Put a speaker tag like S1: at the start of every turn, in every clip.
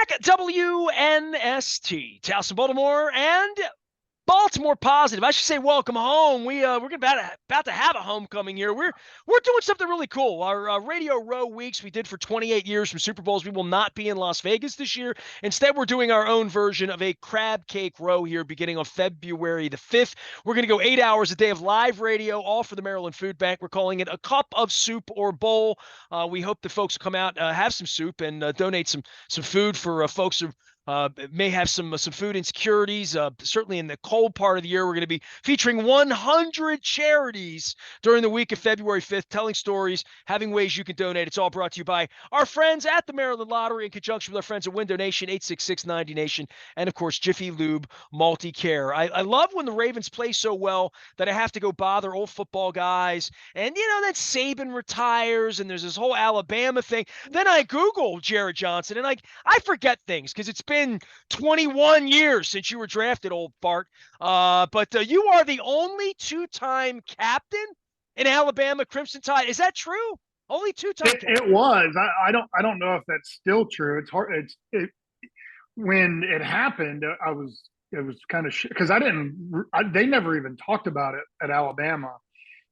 S1: back at WNST, Towson, Baltimore, and Baltimore Positive. I should say welcome home. We're about to have a homecoming here. We're doing something really cool. Our Radio Row weeks we did for 28 years from Super Bowls. We will not be in Las Vegas this year. Instead, we're doing our own version of a crab cake row here beginning on February the 5th. We're going to go 8 hours a day of live radio, all for the Maryland Food Bank. We're calling it a cup of soup or bowl. We hope the folks will come out, have some soup, and donate some food for folks who may have some food insecurities. Certainly in the cold part of the year, we're going to be featuring 100 charities during the week of February 5th, telling stories, having ways you can donate. It's all brought to you by our friends at the Maryland Lottery in conjunction with our friends at Window Nation, 866-90Nation, and of course, Jiffy Lube Multi-Care. I love when the Ravens play so well that I have to go bother old football guys. And, then Saban retires and there's this whole Alabama thing. Then I Google Jarret Johnson and I forget things because it's been 21 years since you were drafted, old fart. But you are the only two-time captain in Alabama Crimson Tide. Is that true? Only two-time captain.
S2: It was. I don't know if that's still true. It's hard. When it happened, it was kind of because they never even talked about it at Alabama,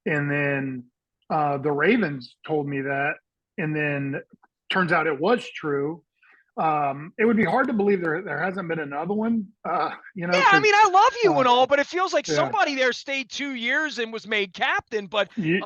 S2: and then the Ravens told me that, and then turns out it was true. It would be hard to believe there hasn't been another one.
S1: Yeah, I mean, I love you and all, but it feels like somebody there stayed 2 years and was made captain. But
S2: you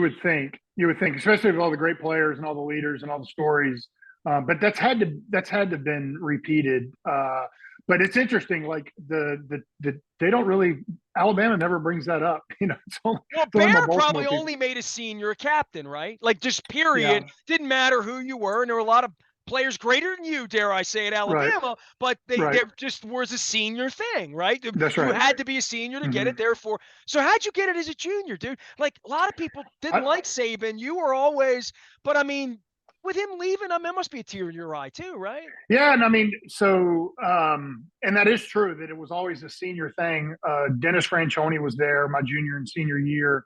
S2: would think, especially with all the great players and all the leaders and all the stories. But that's had to been repeated. But it's interesting, like they don't really. Alabama never brings that up. It's only,
S1: Bear probably only made a senior captain, right? Like just period. Yeah. Didn't matter who you were, and there were a lot of players greater than you, dare I say, at Alabama, but they just was a senior thing, right?
S2: That's right.
S1: You had to be a senior to get it, therefore. So how'd you get it as a junior, dude? Like, a lot of people didn't like Saban. You were always, but I mean, with him leaving, it must be a tear in your eye too, right?
S2: Yeah, and I mean, so, and that is true that it was always a senior thing. Dennis Franchione was there my junior and senior year,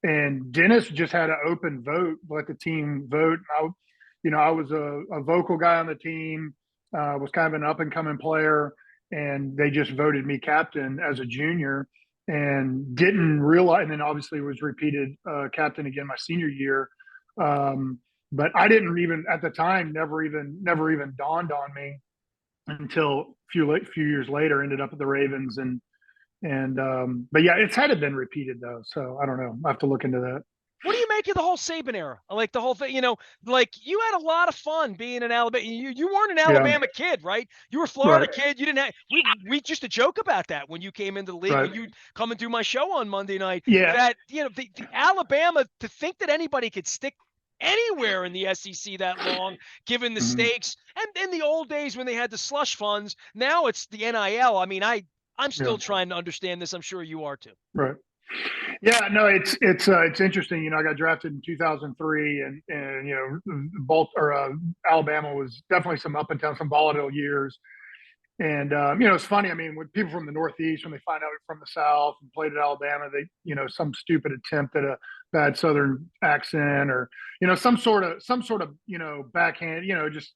S2: and Dennis just had an open vote, let the team vote. I was a vocal guy on the team, was kind of an up-and-coming player, and they just voted me captain as a junior and didn't realize, and then obviously was repeated captain again my senior year. But I didn't even, at the time, never even dawned on me until a few years later, ended up at the Ravens. But yeah, it's had to been repeated though. So I don't know. I have to look into that.
S1: What do you make of the whole Saban era? Like the whole thing, like you had a lot of fun being in Alabama. You weren't an Alabama kid, right? You were a Florida kid. You didn't have, we just a joke about that when you came into the league, when you come and do my show on Monday night.
S2: Yeah.
S1: That, the Alabama, to think that anybody could stick anywhere in the SEC that long, given the stakes, and in the old days when they had the slush funds, now it's the NIL. I mean, I'm still trying to understand this. I'm sure you are too.
S2: Right. Yeah, no, it's interesting. I got drafted in 2003, and Alabama was definitely some up and down, some volatile years. And it's funny. I mean, when people from the Northeast, when they find out we're from the South and played at Alabama, they some stupid attempt at a bad Southern accent, or some sort of backhand,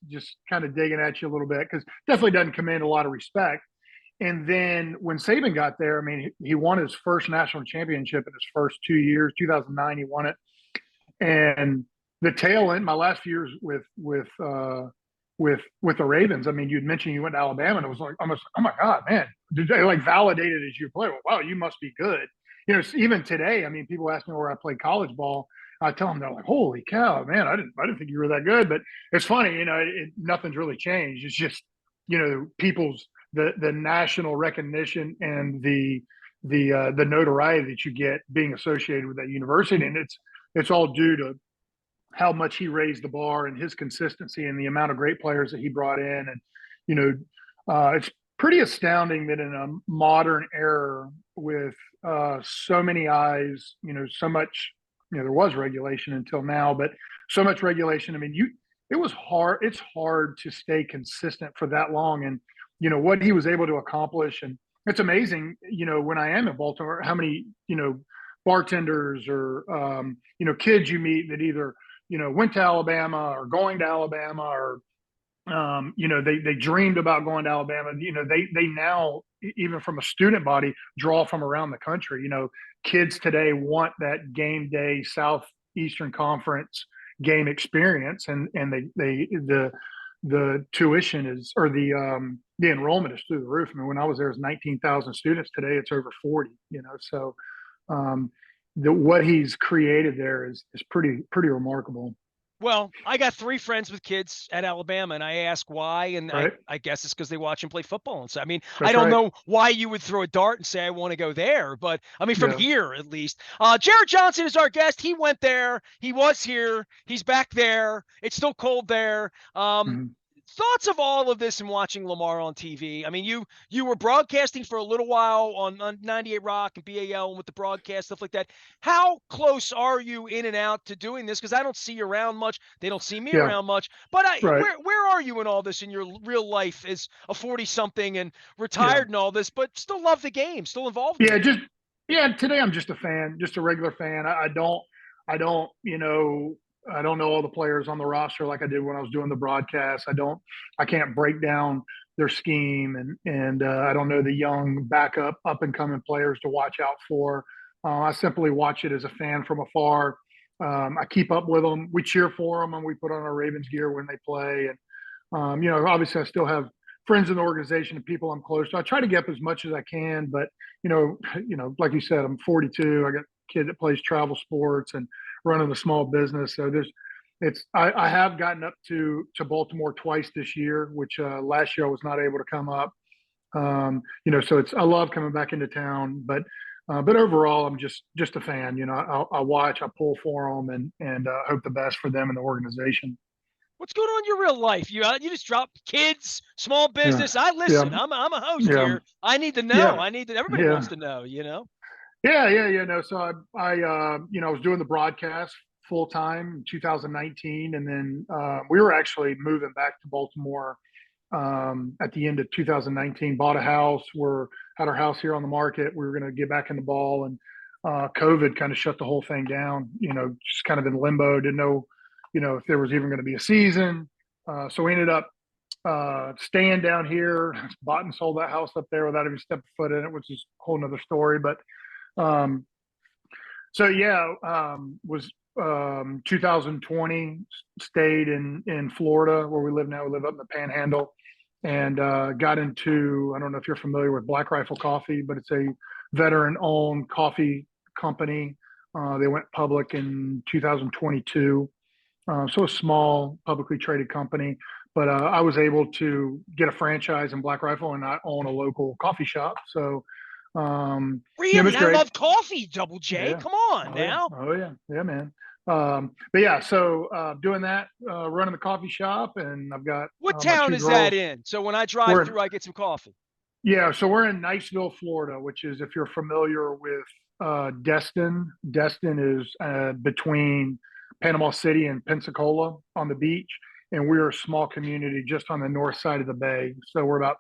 S2: just kind of digging at you a little bit, because definitely doesn't command a lot of respect. And then when Saban got there, I mean, he won his first national championship in his first 2 years. 2009, he won it. And the tail end, my last few years with the Ravens, I mean, you'd mentioned you went to Alabama, and it was like almost, oh my God, man, they like validated as your player. Wow, you must be good. Even today, I mean, people ask me where I played college ball. I tell them, they're like, holy cow, man, I didn't think you were that good. But it's funny, nothing's really changed. It's just, people's the national recognition and the notoriety that you get being associated with that university, and it's all due to how much he raised the bar and his consistency and the amount of great players that he brought in. And it's pretty astounding that in a modern era with so many eyes, so much, there was regulation until now, but so much regulation. I mean, it was hard. It's hard to stay consistent for that long. And, what he was able to accomplish. And it's amazing, when I am in Baltimore, how many, bartenders or, kids you meet that either, went to Alabama or going to Alabama or, They dreamed about going to Alabama. They now, even from a student body, draw from around the country. Kids today want that game day Southeastern Conference game experience, and the tuition is, or the enrollment is through the roof. I mean, when I was there, it was 19,000 students. Today, it's over 40. So what he's created there is pretty remarkable.
S1: Well, I got 3 friends with kids at Alabama, and I ask why, and
S2: Right.
S1: I guess it's because they watch and play football. And so, I mean, I
S2: That's
S1: don't
S2: right.
S1: know why you would throw a dart and say I want to go there, but I mean, from
S2: Yeah.
S1: here at least. Jarret Johnson is our guest. He went there. He was here. He's back there. It's still cold there.
S2: Mhm.
S1: Thoughts of all of this and watching Lamar on TV? I mean, you were broadcasting for a little while on 98 Rock and BAL and with the broadcast stuff like that. How close are you in and out to doing this? Because I don't see you around much. They don't see me
S2: Yeah.
S1: around much. But
S2: Right.
S1: where are you in all this in your real life as a 40-something and
S2: Yeah.
S1: retired and all this, but still love the game, still involved in
S2: Yeah.
S1: it?
S2: Today I'm just a fan, just a regular fan. I don't, I don't know all the players on the roster like I did when I was doing the broadcast. I can't break down their scheme, and I don't know the young backup, up and coming players to watch out for. I simply watch it as a fan from afar. I keep up with them. We cheer for them, and we put on our Ravens gear when they play. And obviously, I still have friends in the organization and people I'm close to. I try to get up as much as I can, but like you said, I'm 42. I got a kid that plays travel sports and running a small business. So I have gotten up to Baltimore twice this year, which last year I was not able to come up. So I love coming back into town, but overall I'm just a fan. I watch, I pull for them, and hope the best for them and the organization.
S1: What's going on in your real life? You just dropped kids, small
S2: Yeah,
S1: business. I
S2: yeah,
S1: listen. I'm a host
S2: yeah,
S1: here. I need to know.
S2: yeah,
S1: I need to. Everybody
S2: yeah.
S1: wants to know.
S2: Yeah. No, so I was doing the broadcast full time in 2019, and then we were actually moving back to Baltimore at the end of 2019. Bought a house. Had our house here on the market. We were going to get back in the ball, and COVID kind of shut the whole thing down. Just kind of in limbo. Didn't know, if there was even going to be a season. So we ended up staying down here. Bought and sold that house up there without even stepping foot in it, which is a whole nother story. But um, so yeah, was 2020, stayed in Florida where we live now. We live up in the Panhandle, and got into, I don't know if you're familiar with Black Rifle Coffee, but it's a veteran-owned coffee company. They went public in 2022, so a small publicly traded company. But I was able to get a franchise in Black Rifle, and I own a local coffee shop. So it
S1: Really,
S2: was
S1: I
S2: great.
S1: love coffee. Double J,
S2: Yeah.
S1: come on
S2: Oh yeah.
S1: now.
S2: Oh yeah. Yeah, man. But yeah, so doing that, running the coffee shop, and I've got
S1: What
S2: my
S1: town
S2: two
S1: is that
S2: girls.
S1: in? So when I drive
S2: We're in,
S1: through, I get some coffee.
S2: yeah, so we're in Niceville, Florida, which is, if you're familiar with Destin. Destin is between Panama City and Pensacola on the beach, and we're a small community just on the north side of the bay. So we're about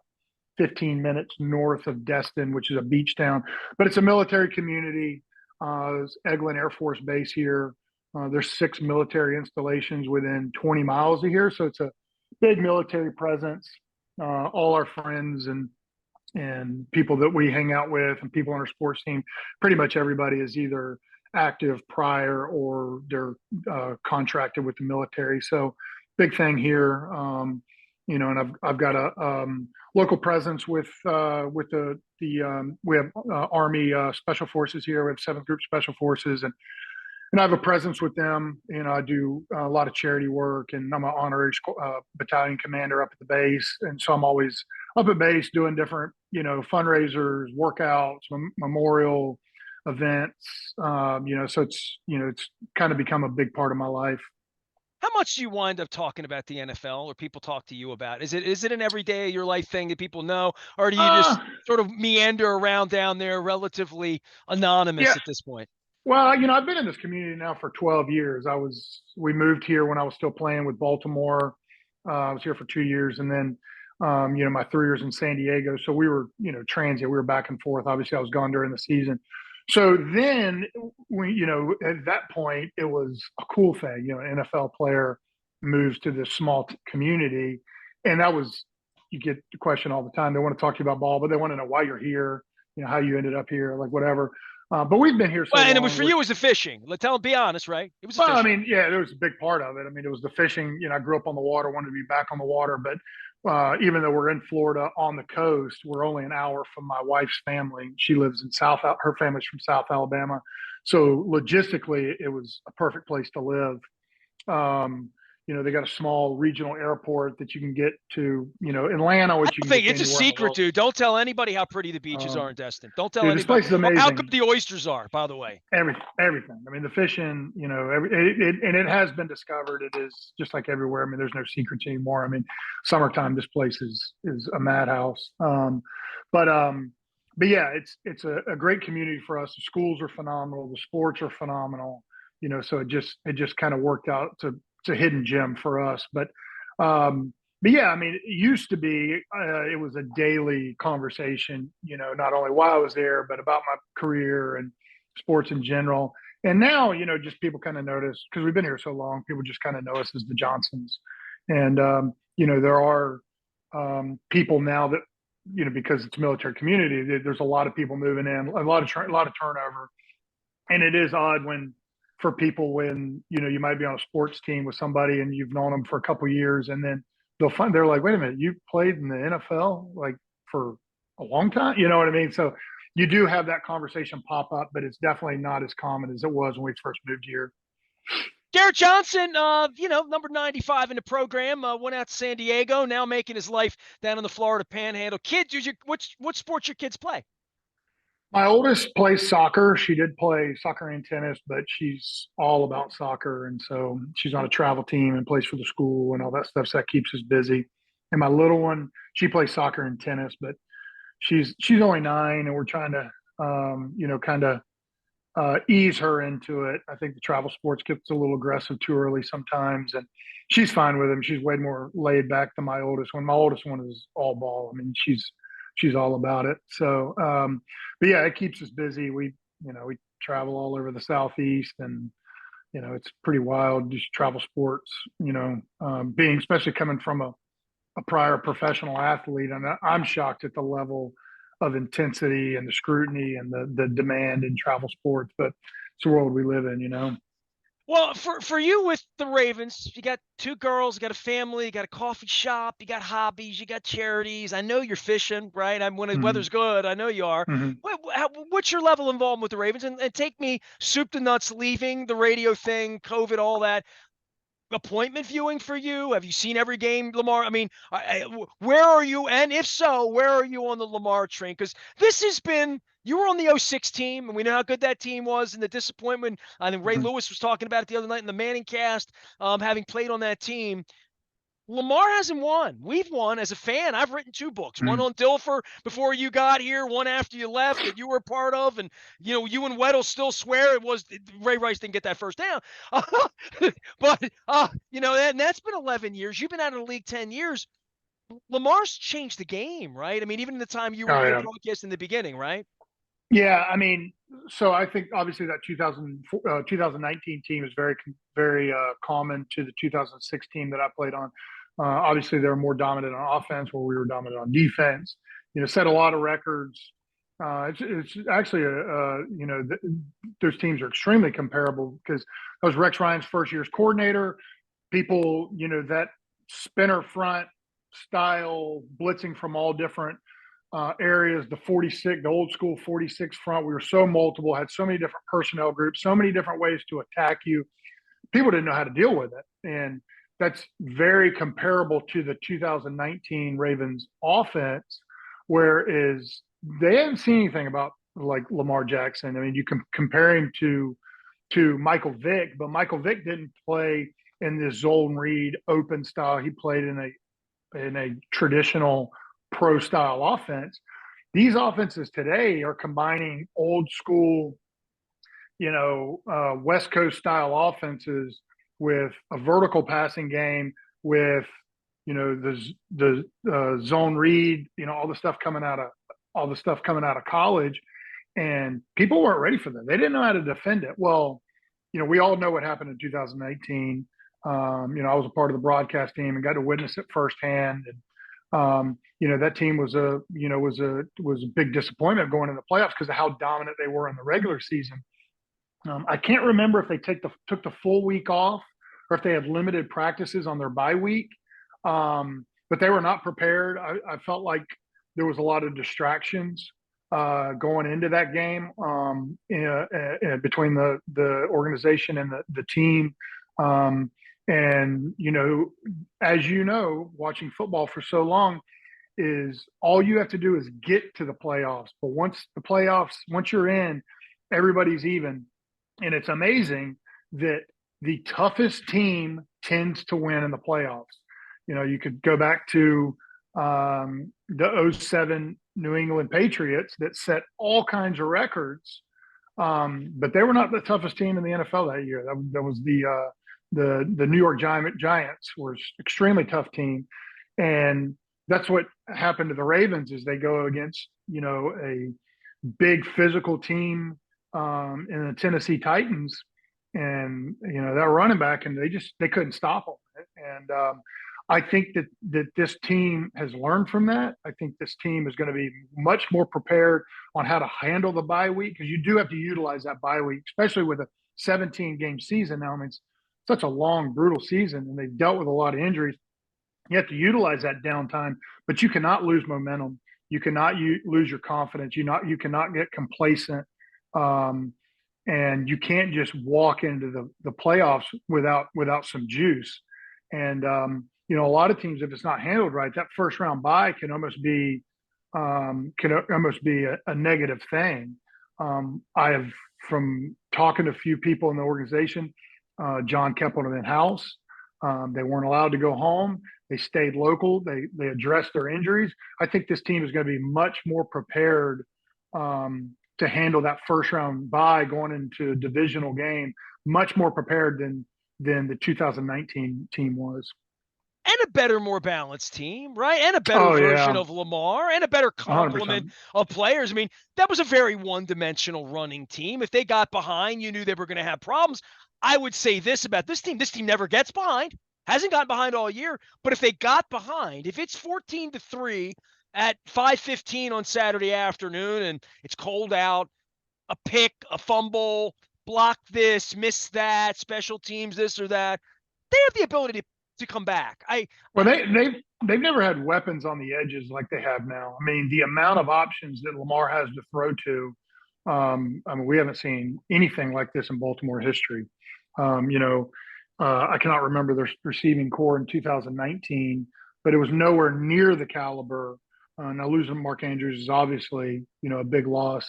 S2: 15 minutes north of Destin, which is a beach town, but it's a military community. There's Eglin Air Force Base here. There's 6 military installations within 20 miles of here, so it's a big military presence. All our friends and people that we hang out with and people on our sports team, pretty much everybody is either active prior or they're contracted with the military. So big thing here. And I've got a local presence with the we have Army Special Forces here. We have 7th Group Special Forces, and I have a presence with them. I do a lot of charity work, and I'm an honorary battalion commander up at the base, and so I'm always up at base doing different, fundraisers, workouts, memorial events. So it's kind of become a big part of my life.
S1: How much do you wind up talking about the NFL, or people talk to you about? Is it an everyday of your life thing that people know, or do you
S2: Uh,
S1: just sort of meander around down there, relatively anonymous
S2: yeah.
S1: at this point?
S2: Well, I've been in this community now for 12 years. We moved here when I was still playing with Baltimore. I was here for 2 years, and then, my 3 years in San Diego. So we were, transient. We were back and forth. Obviously, I was gone during the season. So then, at that point, it was a cool thing. An NFL player moves to this small community, and that was, you get the question all the time. They want to talk to you about ball, but they want to know why you're here, how you ended up here, like whatever. But we've been here so
S1: Well, and it was
S2: long.
S1: for you, it was the fishing. Let tell them, be honest, right? It was the
S2: Well, I
S1: fishing.
S2: mean, yeah, there was a big part of it. I mean, it was the fishing. I grew up on the water, wanted to be back on the water, but even though we're in Florida on the coast, we're only an hour from my wife's family. She lives in her family's from South Alabama. So logistically, it was a perfect place to live. They got a small regional airport that you can get to, Atlanta,
S1: I
S2: which you
S1: don't
S2: can get
S1: think
S2: to
S1: it's a
S2: anywhere in the
S1: secret,
S2: world.
S1: dude. Don't tell anybody how pretty the beaches are
S2: Um,
S1: in Destin. Don't tell
S2: Dude, this
S1: anybody.
S2: place is
S1: Or how good
S2: amazing.
S1: the oysters are, by the way.
S2: Everything. I mean, the fishing, and it has been discovered. It is just like everywhere. I mean, there's no secrets anymore. I mean, summertime, this place is a madhouse. But but yeah, it's a great community for us. The schools are phenomenal. The sports are phenomenal. So it just kind of worked out to it's a hidden gem for us. But yeah, I mean, it used to be it was a daily conversation. Not only while I was there, but about my career and sports in general. And now, just people kind of notice because we've been here so long, people just kind of know us as the Johnsons. And, there are people now that, because it's a military community, there's a lot of people moving in, a lot of turnover. And it is odd for people when, you might be on a sports team with somebody and you've known them for a couple of years and then they're like, wait a minute, you played in the NFL like for a long time? You know what I mean? So you do have that conversation pop up, but it's definitely not as common as it was when we first moved here.
S1: Jarret Johnson, number 95 in the program, went out to San Diego, now making his life down in the Florida Panhandle. Kids, what sports your kids play?
S2: My oldest plays soccer. She did play soccer and tennis, but she's all about soccer. And so she's on a travel team and plays for the school and all that stuff. So that keeps us busy. And my little one, she plays soccer and tennis, but she's only 9 and we're trying to, kind of ease her into it. I think the travel sports gets a little aggressive too early sometimes, and she's fine with them. She's way more laid back than my oldest one. My oldest one is all ball. I mean, she's all about it. So, but yeah, it keeps us busy. We travel all over the southeast, and it's pretty wild. Just travel sports. Being especially coming from a prior professional athlete, and I'm shocked at the level of intensity and the scrutiny and the demand in travel sports. But it's the world we live in.
S1: Well, for you with the Ravens, you got 2 girls, you got a family, you got a coffee shop, you got hobbies, you got charities. I know you're fishing, right? When the
S2: Mm-hmm.
S1: weather's good, I know you are.
S2: Mm-hmm.
S1: What's your level of involvement with the Ravens? And take me soup to nuts, leaving the radio thing, COVID, all that. Appointment viewing for you? Have you seen every game, Lamar? I mean, where are you? And if so, where are you on the Lamar train? Because this has been, you were on the '06 team, and we know how good that team was and the disappointment. I think Ray
S2: Mm-hmm.
S1: Lewis was talking about it the other night in the Manning cast, having played on that team. Lamar hasn't won. We've won as a fan. I've written 2 books, one
S2: Mm-hmm.
S1: on Dilfer before you got here, one after you left that you were a part of. And, you and Weddle still swear it was Ray Rice didn't get that first down. But, and that's been 11 years. You've been out of the league 10 years. Lamar's changed the game, right? I mean, even in the time you were
S2: Oh
S1: here
S2: yeah,
S1: broadcast in the beginning, right?
S2: yeah. I mean, so I think obviously that 2019 team is very very common to the 2006 team that I played on. Obviously, they're more dominant on offense, where we were dominant on defense. Set a lot of records. It's actually those teams are extremely comparable because that was Rex Ryan's first year as coordinator. People, that spinner front style, blitzing from all different areas, the old school 46 front. We were so multiple, had so many different personnel groups, so many different ways to attack you. People didn't know how to deal with it. And that's very comparable to the 2019 Ravens offense, whereas they haven't seen anything about like Lamar Jackson. I mean, you can compare him to Michael Vick, but Michael Vick didn't play in this zone read open style. He played in a traditional pro style offense. These offenses today are combining old school, West Coast style offenses with a vertical passing game, with the zone read, all the stuff coming out of college, and people weren't ready for that. They didn't know how to defend it. Well, we all know what happened in 2019. I was a part of the broadcast team and got to witness it firsthand. And that team was a big disappointment going in the playoffs because of how dominant they were in the regular season. I can't remember if they took the full week off or if they had limited practices on their bye week, but they were not prepared. I felt like there was a lot of distractions going into that game between the organization and the team. And as watching football for so long, is all you have to do is get to the playoffs. But once you're in, everybody's even. And it's amazing that the toughest team tends to win in the playoffs. You could go back to the '07 New England Patriots that set all kinds of records, but they were not the toughest team in the NFL that year. That was the New York Giants were an extremely tough team, and that's what happened to the Ravens is they go against a big physical team in the Tennessee Titans, and that running back, and they couldn't stop them. And I think that this team has learned from that. I think this team is going to be much more prepared on how to handle the bye week because you do have to utilize that bye week, especially with a 17-game season now. I mean, it's such a long, brutal season, and they've dealt with a lot of injuries. You have to utilize that downtime, but you cannot lose momentum. You cannot lose your confidence. You cannot get complacent. And you can't just walk into the playoffs without some juice. And a lot of teams, if it's not handled right, that first round bye can almost be a negative thing. I have, from talking to a few people in the organization, John kept them in house. They weren't allowed to go home. They stayed local. They addressed their injuries. I think this team is going to be much more prepared to handle that first round bye going into a divisional game, much more prepared than the 2019 team was.
S1: And a better, more balanced team, right? And a better version of Lamar and a better complement
S2: 100%.
S1: of players. I mean, that was a very one-dimensional running team. If they got behind, you knew they were going to have problems. I would say this about this team never gets behind, hasn't gotten behind all year, but if they got behind, if it's 14-3 at 5:15 on Saturday afternoon and it's cold out, a pick, a fumble, block this, miss that, special teams, this or that, they have the ability to come back.
S2: They've never had weapons on the edges like they have now. I mean, the amount of options that Lamar has to throw to, we haven't seen anything like this in Baltimore history. I cannot remember their receiving core in 2019, but it was nowhere near the caliber. Now losing Mark Andrews is obviously, a big loss,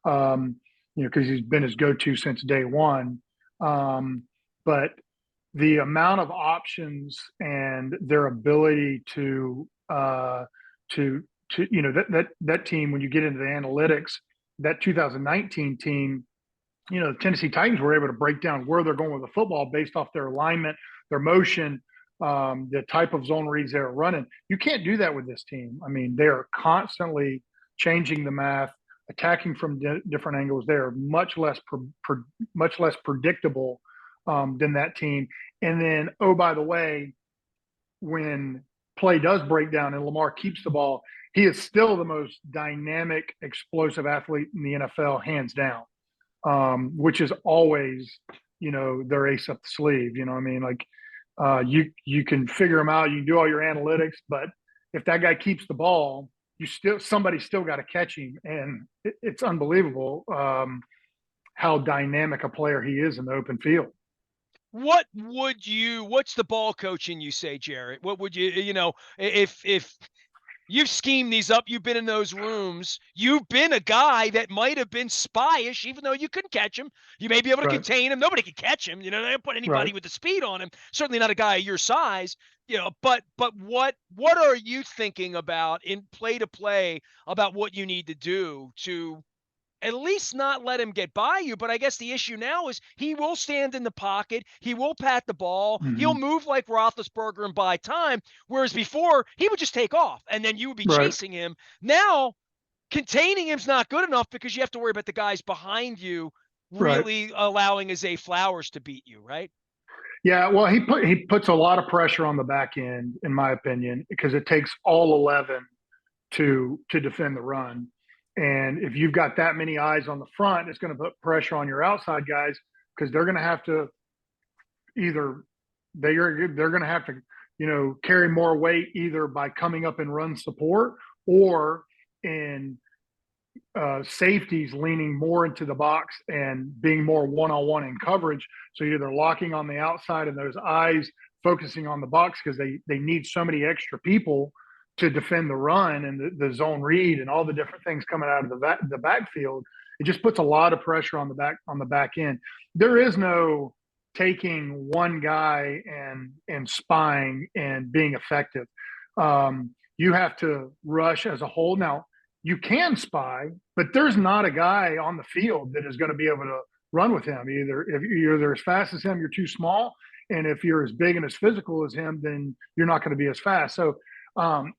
S2: because he's been his go-to since day one. But the amount of options and their ability to that team, when you get into the analytics, that 2019 team, the Tennessee Titans were able to break down where they're going with the football based off their alignment, their motion, the type of zone reads they're running. You can't do that with this team. I mean, they are constantly changing the math, attacking from different angles. They are much less predictable than that team. And then, oh, by the way, when play does break down and Lamar keeps the ball, he is still the most dynamic, explosive athlete in the NFL, hands down, which is always, their ace up the sleeve. You can figure them out. You can do all your analytics, but if that guy keeps the ball, somebody's still got to catch him. And it's unbelievable how dynamic a player he is in the open field.
S1: What's the ball coaching you say, Jarret? What would if you've schemed these up, you've been in those rooms, you've been a guy that might have been spyish, even though you couldn't catch him. You may be able to contain him. Nobody can catch him. They don't put anybody with the speed on him. Certainly not a guy your size. But what are you thinking about in play to play about what you need to do to at least not let him get by you? But I guess the issue now is he will stand in the pocket. He will pat the ball. Mm-hmm. He'll move like Roethlisberger and buy time. Whereas before, he would just take off, and then you would be chasing him. Now, containing him's not good enough because you have to worry about the guys behind you really allowing Zay Flowers to beat you, right?
S2: Yeah, well, he puts a lot of pressure on the back end, in my opinion, because it takes all 11 to defend the run. And if you've got that many eyes on the front, it's going to put pressure on your outside guys because they're going to have to either they're going to have to carry more weight either by coming up and run support or in safeties leaning more into the box and being more one-on-one in coverage. So either locking on the outside and those eyes focusing on the box because they need so many extra people to defend the run and the zone read and all the different things coming out of the backfield. It just puts a lot of pressure on the back end. There is no taking one guy and spying and being effective. You have to rush as a whole. Now, you can spy, but there's not a guy on the field that is going to be able to run with him. Either if you're as fast as him, you're too small, and if you're as big and as physical as him, then you're not going to be as fast. So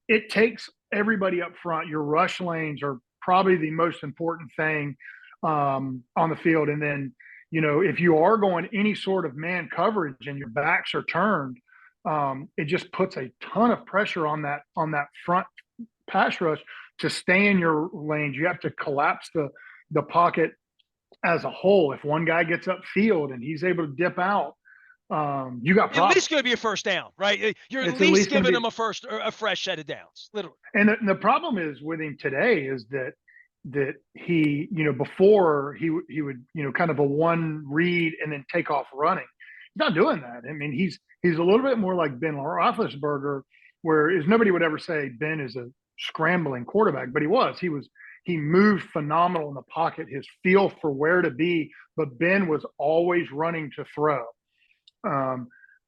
S2: it takes everybody up front. Your rush lanes are probably the most important thing on the field, and then if you are going any sort of man coverage and your backs are turned, it just puts a ton of pressure on that front pass rush to stay in your lanes. You have to collapse the pocket as a whole. If one guy gets upfield and he's able to dip out, you got problems.
S1: At least going to be a first down, right? You're at least giving him a fresh set of downs, literally.
S2: And the problem is with him today is that he, before he would, kind of a one read and then take off running. He's not doing that. I mean, he's a little bit more like Ben Roethlisberger, where nobody would ever say Ben is a scrambling quarterback, but he moved phenomenal in the pocket, his feel for where to be, but Ben was always running to throw.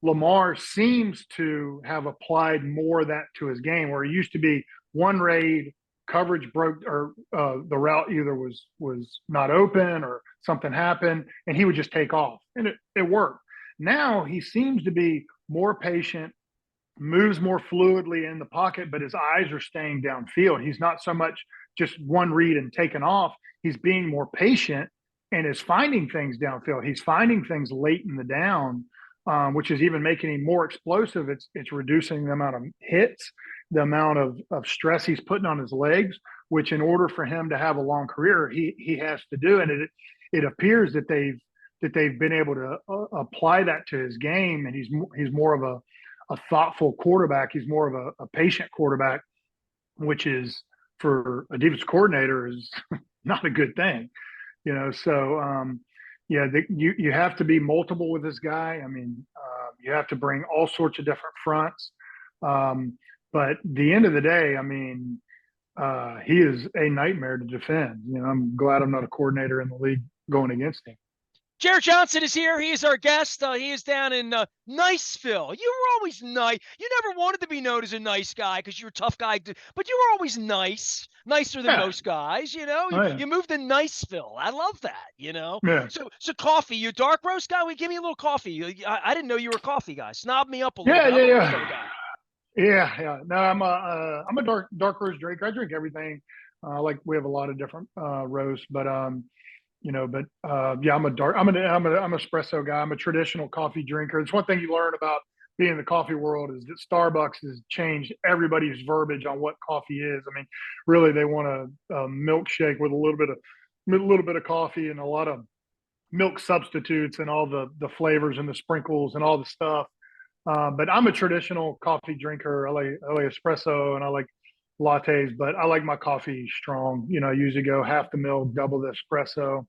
S2: Lamar seems to have applied more of that to his game, where he used to be one raid, coverage broke, or the route either was not open or something happened, and he would just take off, and it worked. Now he seems to be more patient, moves more fluidly in the pocket, but his eyes are staying downfield. He's not so much just one read and taking off. He's being more patient and is finding things downfield. He's finding things late in the down, which is even making him more explosive. It's reducing the amount of hits, the amount of stress he's putting on his legs, which in order for him to have a long career, he has to do. And it appears that they've been able to apply that to his game, and he's more of a thoughtful quarterback. He's more of a patient quarterback, which is for a defensive coordinator is not a good thing, So you have to be multiple with this guy. I mean, you have to bring all sorts of different fronts. But at the end of the day, I mean, he is a nightmare to defend. I'm glad I'm not a coordinator in the league going against him.
S1: Jarret Johnson is here. He is our guest. He is down in Niceville. You were always nice. You never wanted to be known as a nice guy because you were a tough guy, but you were always nicer than most guys. You moved to Niceville. I love that.
S2: Yeah.
S1: So coffee. You a dark roast guy? Give me a little coffee. I didn't know you were a coffee guy. Snob me up a little bit.
S2: Yeah. No, I'm a dark roast drinker. I drink everything. We have a lot of different roasts, but I'm an espresso guy. I'm a traditional coffee drinker. It's one thing you learn about being in the coffee world is that Starbucks has changed everybody's verbiage on what coffee is. I mean, really, they want a milkshake with a little bit of coffee and a lot of milk substitutes and all the flavors and the sprinkles and all the stuff. But I'm a traditional coffee drinker. I like espresso and I like lattes, but I like my coffee strong. I usually go half the milk, double the espresso.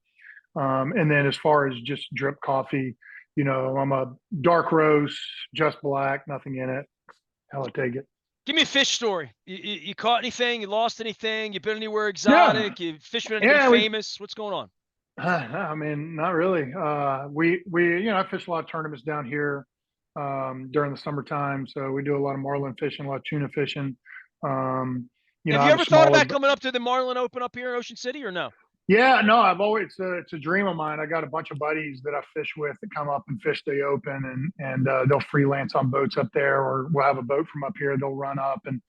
S2: And then as far as just drip coffee, I'm a dark roast, just black, nothing in it. Hell, I take it.
S1: Give me a fish story. You caught anything? You lost anything? You been anywhere exotic? You fished with anything famous? What's going on?
S2: I mean, not really. I fish a lot of tournaments down here during the summertime. So we do a lot of marlin fishing, a lot of tuna fishing.
S1: Have you ever thought about coming up to the Marlin Open up here in Ocean City or no?
S2: Yeah, no, I've always, it's a dream of mine. I got a bunch of buddies that I fish with that come up and fish the Open and they'll freelance on boats up there, or we'll have a boat from up here. They'll run up and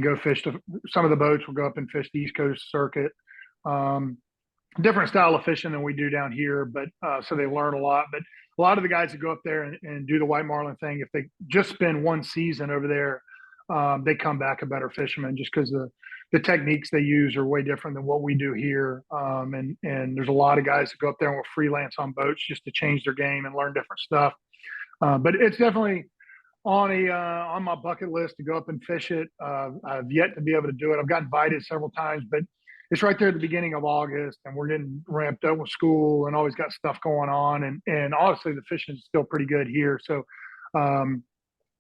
S2: go fish. Some of the boats will go up and fish the East Coast circuit. Different style of fishing than we do down here, but so they learn a lot. But a lot of the guys that go up there and do the white marlin thing, if they just spend one season over there, they come back a better fisherman just because the techniques they use are way different than what we do here. And there's a lot of guys that go up there and will freelance on boats just to change their game and learn different stuff. But it's definitely on my bucket list to go up and fish it. I've yet to be able to do it. I've got invited several times, but it's right there at the beginning of August, and we're getting ramped up with school and always got stuff going on. And honestly, the fishing is still pretty good here. So I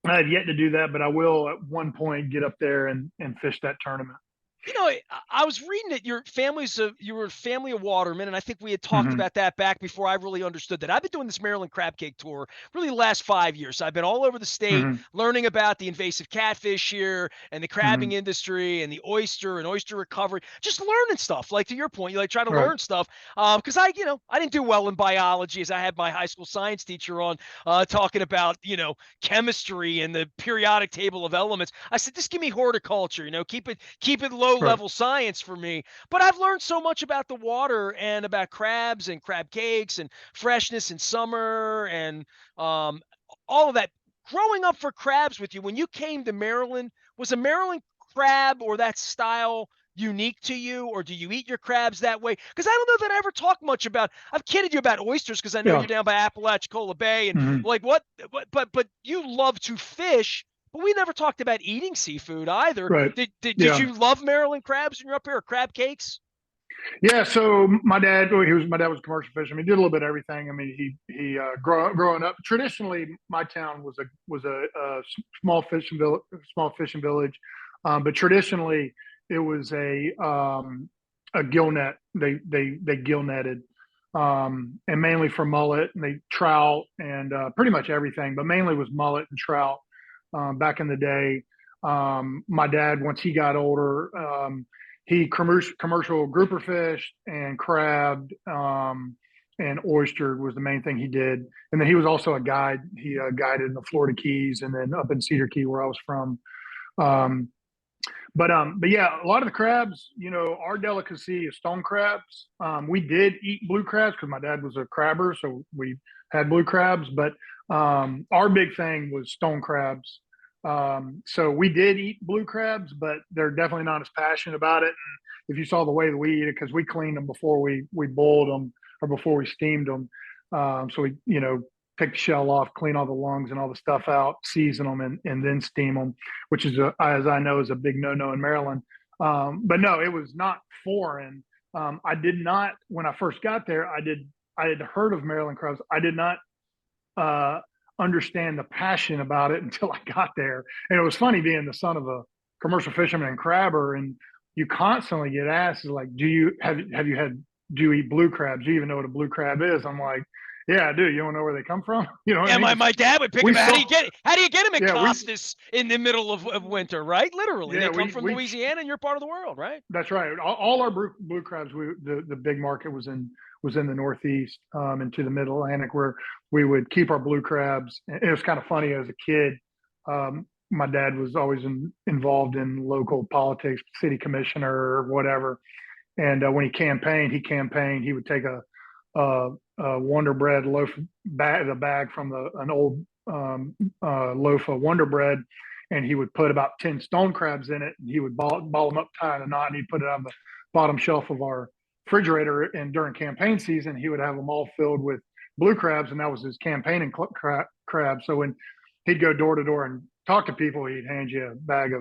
S2: have yet to do that, but I will at one point get up there and fish that tournament.
S1: You know, I was reading that you were a family of watermen, and I think we had talked
S2: Mm-hmm.
S1: about that back before I really understood that. I've been doing this Maryland crab cake tour really the last 5 years. So I've been all over the state
S2: Mm-hmm.
S1: learning about the invasive catfish here and the crabbing
S2: Mm-hmm.
S1: industry and the oyster and oyster recovery. Just learning stuff. Like to your point, you like try to
S2: Right.
S1: learn stuff. Because I didn't do well in biology, as I had my high school science teacher on talking about chemistry and the periodic table of elements. I said, just give me horticulture. Keep it low
S2: Right.
S1: level science for me. But I've learned so much about the water and about crabs and crab cakes and freshness in summer and um, all of that. Growing up for crabs with you, when you came to Maryland, was a Maryland crab or that style unique to you, or do you eat your crabs that way? Because I don't know that I ever talked much about. I've kidded you about oysters because I know
S2: Yeah.
S1: you're down by Apalachicola Bay and
S2: Mm-hmm.
S1: like what, but you love to fish. But we never talked about eating seafood either.
S2: Right.
S1: Did
S2: Yeah.
S1: you love Maryland crabs when you're up here, or crab cakes?
S2: Yeah. So my dad was a commercial fisherman. He did a little bit of everything. I mean, he growing up. Traditionally, my town was a small fishing village, but traditionally it was a gill net. They gill netted, and mainly for mullet, and they trout and pretty much everything, but mainly was mullet and trout back in the day. My dad, once he got older, he commercial grouper fished and crabbed, and oyster was the main thing he did. And then he was also a guide. He guided in the Florida Keys and then up in Cedar Key where I was from. Um, but yeah, a lot of the crabs, our delicacy is stone crabs. We did eat blue crabs because my dad was a crabber, so we had blue crabs. But our big thing was stone crabs. So we did eat blue crabs, but they're definitely not as passionate about it. And if you saw the way that we eat it, because we cleaned them before we boiled them or before we steamed them, so we take the shell off, clean all the lungs and all the stuff out, season them, and then steam them, which is, as I know, is a big no-no in Maryland. But no, it was not foreign. I did not, when I first got there, I had heard of Maryland crabs. I did not uh, understand the passion about it until I got there. And it was funny being the son of a commercial fisherman and crabber, and you constantly get asked, like, do you eat blue crabs? Do you even know what a blue crab is? I'm like, yeah, I do. You don't know where they come from? You know what
S1: Yeah,
S2: I mean?
S1: my dad would pick
S2: We
S1: them. How do
S2: saw,
S1: you get it? How do you get them in
S2: yeah,
S1: Costas in the middle of winter? Right, literally,
S2: yeah,
S1: they come from
S2: we
S1: Louisiana and you're part of the world, right?
S2: that's right. All our blue crabs, the big market was in the Northeast, into the Middle Atlantic, where we would keep our blue crabs. And it was kind of funny as a kid. My dad was always involved in local politics, city commissioner or whatever. And when he campaigned. He would take a Wonder Bread loaf bag, the bag from an old loaf of Wonder Bread, and he would put about 10 stone crabs in it, and he would ball them up, tie a knot, and he'd put it on the bottom shelf of our refrigerator. And during campaign season, he would have them all filled with blue crabs, and that was his campaigning crab. So when he'd go door to door and talk to people, he'd hand you a bag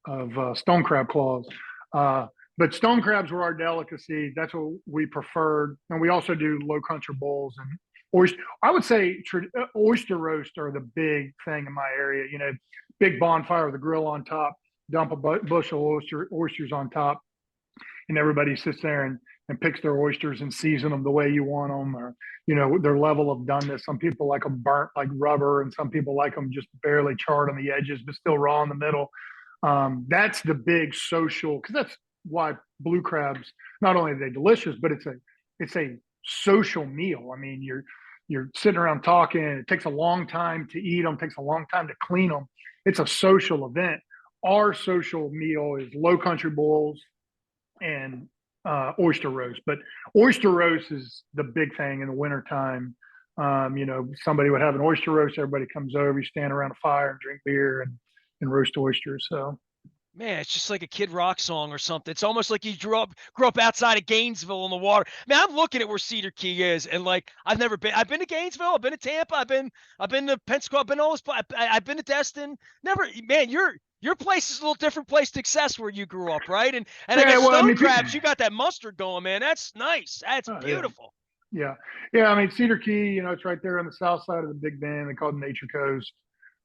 S2: of stone crab claws. But stone crabs were our delicacy. That's what we preferred. And we also do low country bowls and oyster. I would say oyster roast are the big thing in my area. Big bonfire with a grill on top, dump a bushel of oysters on top, and everybody sits there and picks their oysters and season them the way you want them, or their level of doneness. Some people like them burnt like rubber, and some people like them just barely charred on the edges but still raw in the middle. That's the big social, because that's why blue crabs, not only are they delicious, but it's a social meal. I mean, you're sitting around talking. It takes a long time to eat them. It takes a long time to clean them. It's a social event. Our social meal is low country bowls and oyster roast. But oyster roast is the big thing in the wintertime. Somebody would have an oyster roast. Everybody comes over, you stand around a fire and drink beer and roast oysters. So
S1: Man, it's just like a Kid Rock song or something. It's almost like you grew up outside of Gainesville on the water. Man, I'm looking at where Cedar Key is, and like I've never been. I've been to Gainesville. I've been to Tampa. I've been to Pensacola. I've been all this. I've been to Destin. Never, man. Your place is a little different place to access where you grew up, right? And I
S2: yeah,
S1: guess
S2: well, I
S1: Stone
S2: mean,
S1: Crabs, you got that mustard going, man. That's nice. That's
S2: yeah,
S1: beautiful.
S2: yeah, yeah. I mean, Cedar Key, it's right there on the south side of the Big Bend. They call it Nature Coast.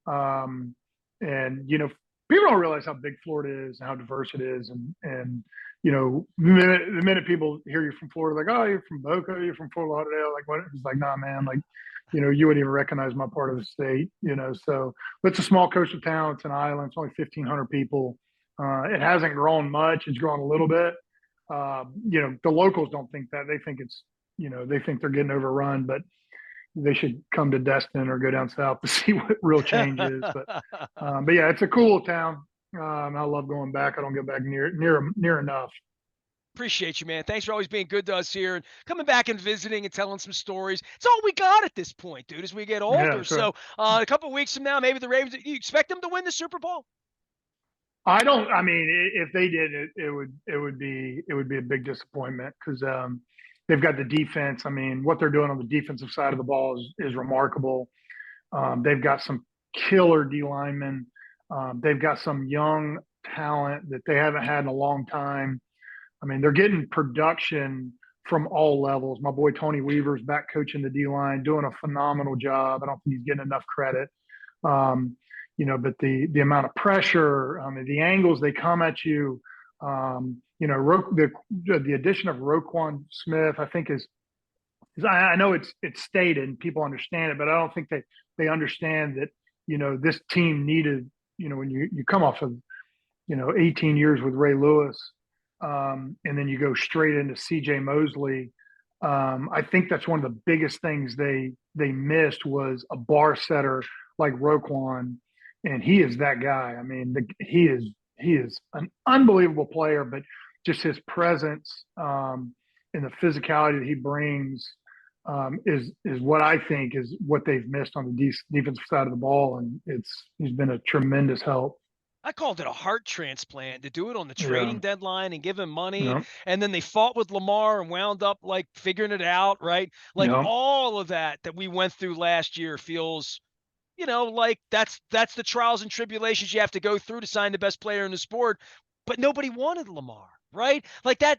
S2: Um, and people don't realize how big Florida is and how diverse it is. And the minute people hear you're from Florida, like, oh, you're from Boca, you're from Fort Lauderdale, like what? It's like, nah, man, like, you wouldn't even recognize my part of the state. So but it's a small coastal town. It's an island. It's only 1,500 people. It hasn't grown much. It's grown a little bit. The locals don't think that. They think they think they're getting overrun, but they should come to Destin or go down south to see what real change is. But yeah, it's a cool town. I love going back. I don't get back near enough.
S1: Appreciate you, man. Thanks for always being good to us here and coming back and visiting and telling some stories. It's all we got at this point, dude, as we get
S2: Yeah,
S1: older.
S2: sure.
S1: So a couple of weeks from now, maybe the Ravens, you expect them to win the Super Bowl?
S2: I don't. I mean, if they did, it would be a big disappointment because they've got the defense. I mean, what they're doing on the defensive side of the ball is remarkable. They've got some killer D linemen. They've got some young talent that they haven't had in a long time. I mean, they're getting production from all levels. My boy Tony Weaver's back coaching the D line, doing a phenomenal job. I don't think he's getting enough credit. Um, but the amount of pressure, the angles they come at you, the addition of Roquan Smith, I think is I know it's stated and people understand it, but I don't think they understand that this team needed when you come off of 18 years with Ray Lewis, and then you go straight into C.J. Mosley. I think that's one of the biggest things they missed was a bar setter like Roquan, and he is that guy. I mean, he is an unbelievable player, but just his presence and the physicality that he brings is what I think is what they've missed on the defensive side of the ball, and he's been a tremendous help.
S1: I called it a heart transplant to do it on the
S2: Yeah,
S1: trading deadline and give him money.
S2: yeah,
S1: And then they fought with Lamar and wound up like figuring it out, right? Like
S2: yeah.
S1: all of that we went through last year feels, like that's the trials and tribulations you have to go through to sign the best player in the sport. But nobody wanted Lamar, right? Like that.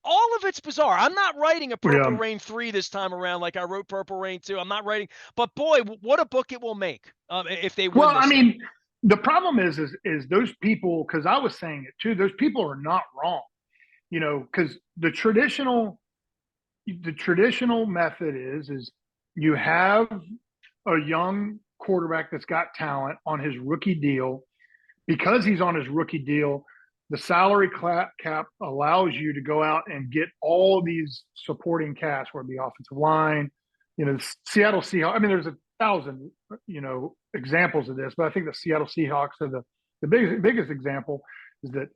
S1: All of it's bizarre. I'm not writing a Purple
S2: Yeah.
S1: Rain 3 this time around like I wrote Purple Rain 2. I'm not writing, but boy, what a book it will make if they win
S2: Well, I
S1: this thing.
S2: mean, the problem is those people, because I was saying it too, those people are not wrong, because the traditional method is you have a young quarterback that's got talent on his rookie deal. Because he's on his rookie deal, the salary cap allows you to go out and get all these supporting cast, whether it be offensive line, the Seattle Seahawks. I mean, there's 1,000, examples of this, but I think the Seattle Seahawks are the biggest example is that,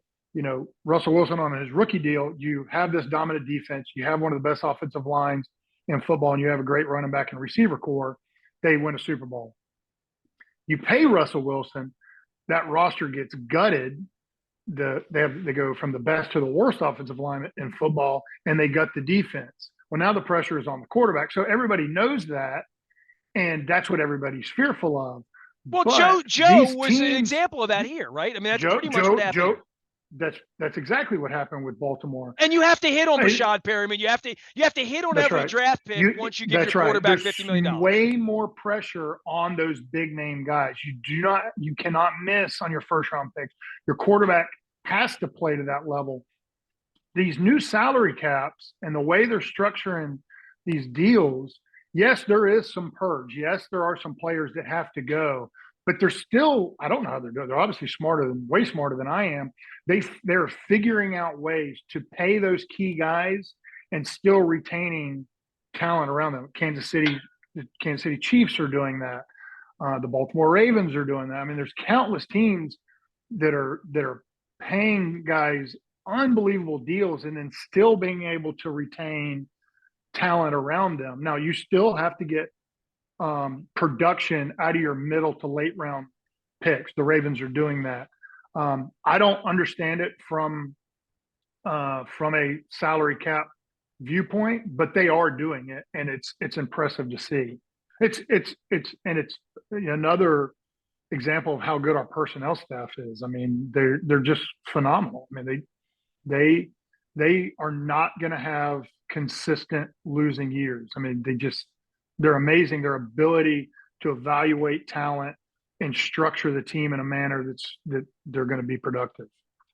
S2: Russell Wilson on his rookie deal, you have this dominant defense, you have one of the best offensive lines in football, and you have a great running back and receiver core. They win a Super Bowl. You pay Russell Wilson, that roster gets gutted. They go from the best to the worst offensive line in football, and they gut the defense. Well, now the pressure is on the quarterback, so everybody knows that, and that's what everybody's fearful of.
S1: Well,
S2: But
S1: Joe
S2: these
S1: was an
S2: teams,
S1: example of that here, right? I mean, that's
S2: Joe,
S1: pretty much what
S2: Joe,
S1: happened
S2: Joe,
S1: here.
S2: that's exactly what happened with Baltimore.
S1: And you have to hit on
S2: I,
S1: Rashad Perryman. You have to hit on
S2: that's
S1: every
S2: right.
S1: draft pick once you give your
S2: That's right.
S1: quarterback
S2: There's
S1: $50 million.
S2: way more pressure on those big name guys. You cannot miss on your first round picks. Your quarterback has to play to that level. These new salary caps and the way they're structuring these deals, yes, there is some purge. Yes, there are some players that have to go, but they're still, I don't know how they're doing. They're obviously way smarter than I am. They're figuring out ways to pay those key guys and still retaining talent around them. The Kansas City Chiefs are doing that. The Baltimore Ravens are doing that. I mean, there's countless teams that are paying guys unbelievable deals and then still being able to retain talent around them. Now you still have to get production out of your middle to late round picks. The Ravens are doing that. I don't understand it from a salary cap viewpoint, but they are doing it, and it's impressive to see. It's another example of how good our personnel staff is. I mean, they're just phenomenal. I mean, they are not going to have consistent losing years. I mean, they're amazing. Their ability to evaluate talent and structure the team in a manner that they're going to be productive.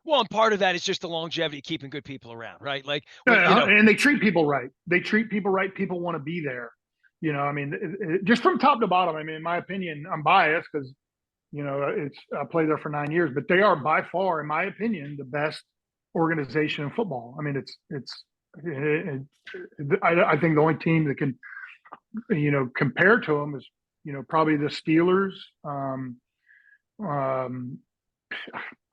S1: Well, and part of that is just the longevity of keeping good people around, right? Like,
S2: and they treat people right. They treat people right. People want to be there. I mean, just from top to bottom. I mean, in my opinion, I'm biased because I played there for 9 years, but they are by far, in my opinion, the best organization in football. I mean, I think the only team that can, compare to them is, probably the Steelers.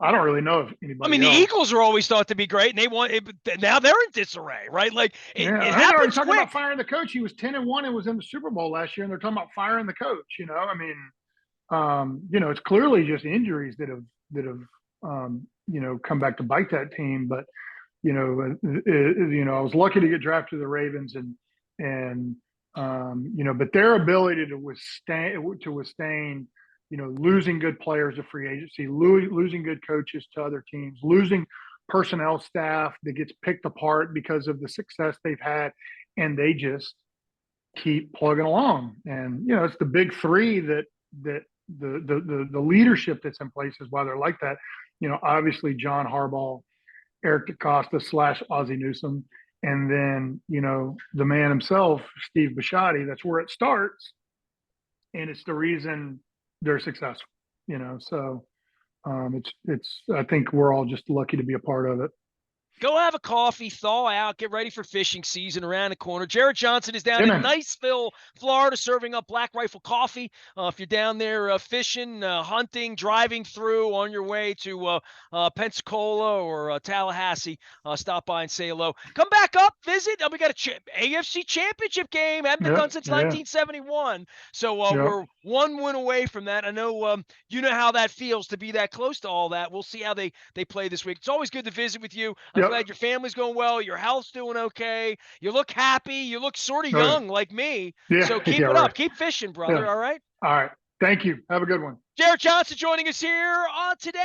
S2: I don't really know if anybody.
S1: I mean,
S2: else.
S1: The Eagles are always thought to be great, and they want it, now they're in disarray, right? Like it happens
S2: talking
S1: quick.
S2: about firing the coach. He was 10-1 and was in the Super Bowl last year, and they're talking about firing the coach. I mean, it's clearly just injuries that have come back to bite that team. But I was lucky to get drafted to the Ravens, and but their ability to withstand losing good players to free agency, losing good coaches to other teams, losing personnel staff that gets picked apart because of the success they've had, and they just keep plugging along. And it's the big three that the leadership that's in place is why they're like that. Obviously John Harbaugh, Eric DeCosta / Ozzie Newsome, and then the man himself, Steve Bisciotti. That's where it starts, and it's the reason they're successful. So it's I think we're all just lucky to be a part of it.
S1: Go have a coffee, thaw out, get ready for fishing season around the corner. Jarret Johnson is down in Niceville, Florida, serving up Black Rifle coffee. If you're down there fishing, hunting, driving through on your way to Pensacola or Tallahassee, stop by and say hello. Come back up, visit. We got a AFC Championship game. Haven't been done since 1971. So we're one win away from that. I know you know how that feels to be that close to all that. We'll see how they play this week. It's always good to visit with you. I'm glad your family's going well. Your health's doing okay. You look happy. You look sort of young like me.
S2: Yeah.
S1: So keep it up. Keep fishing, brother. All right?
S2: All right. Thank you. Have a good one.
S1: Jarret Johnson joining us here today.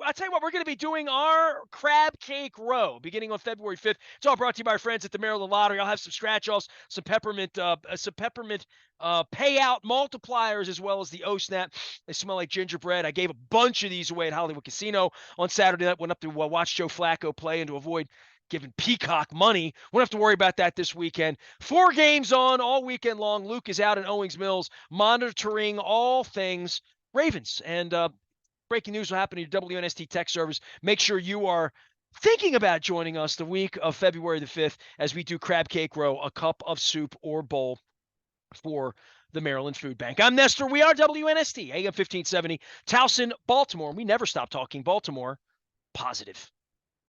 S1: I'll tell you what, we're going to be doing our Crab Cake Row beginning on February 5th. It's all brought to you by our friends at the Maryland Lottery. I'll have some scratch-offs, some peppermint payout multipliers, as well as the O-Snap. They smell like gingerbread. I gave a bunch of these away at Hollywood Casino on Saturday night. Went up to watch Joe Flacco play, and to avoid giving Peacock money, we don't have to worry about that this weekend. 4 games on all weekend long. Luke is out in Owings Mills monitoring all things Ravens. And breaking news will happen in your WNST tech service. Make sure you are thinking about joining us the week of February the 5th as we do Crab Cake Row, a cup of soup or bowl for the Maryland Food Bank. I'm Nestor. We are WNST, AM 1570, Towson, Baltimore. We never stop talking Baltimore positive.